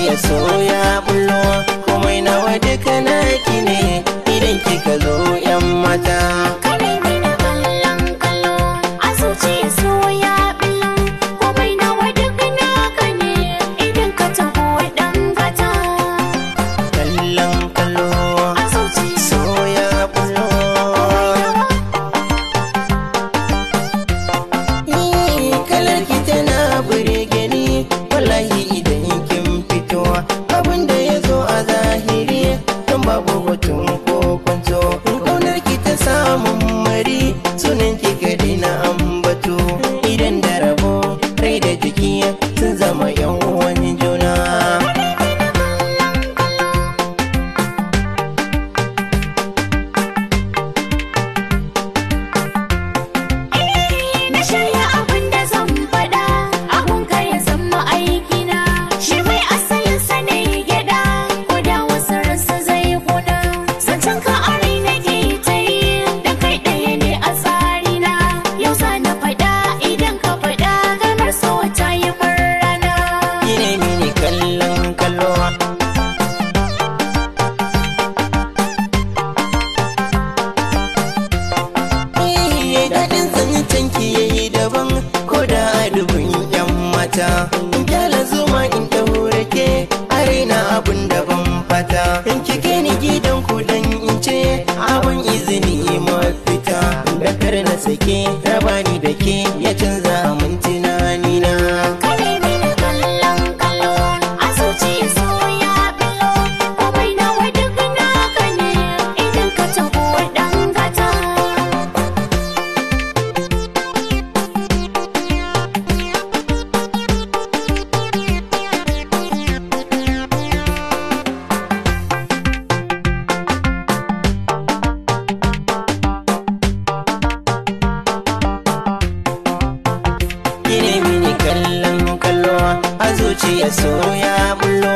zuciya so ya bullo komai nawa duka naki ne idan kika zo yan mata. Babu hoton ko kwanto ƙaunar ki ta samun mari sunan ki gadi na ambato idan da rabo rai da jiki sun zama yan uwan juna. Na shirya abin da zan faɗa abun ka ya zama aikina shi mai asalin sa ne gyaɗa ko da wasu rasa zai zancen ka a rai nake ta yi da kai ɗaya ne a tsarina yau za na faɗa idan ka faɗa ganar so ta yi rana. Gine mini kallon kallo daɗin zancen ki yayi daban ko da a dubin yan mata in kyala zuma in ɗaure ke a raina abun daban fata in kike ni gidan ku dan in ce abun izini mafita da kar na sake raba ni da ke ya canza min tunanina. Kare mini kallon kallo a zuciya so ya billo komai nawa duk naka ne idan ka taho ɗan gata. Gine mini kallon kallo a zuciya so ya bullo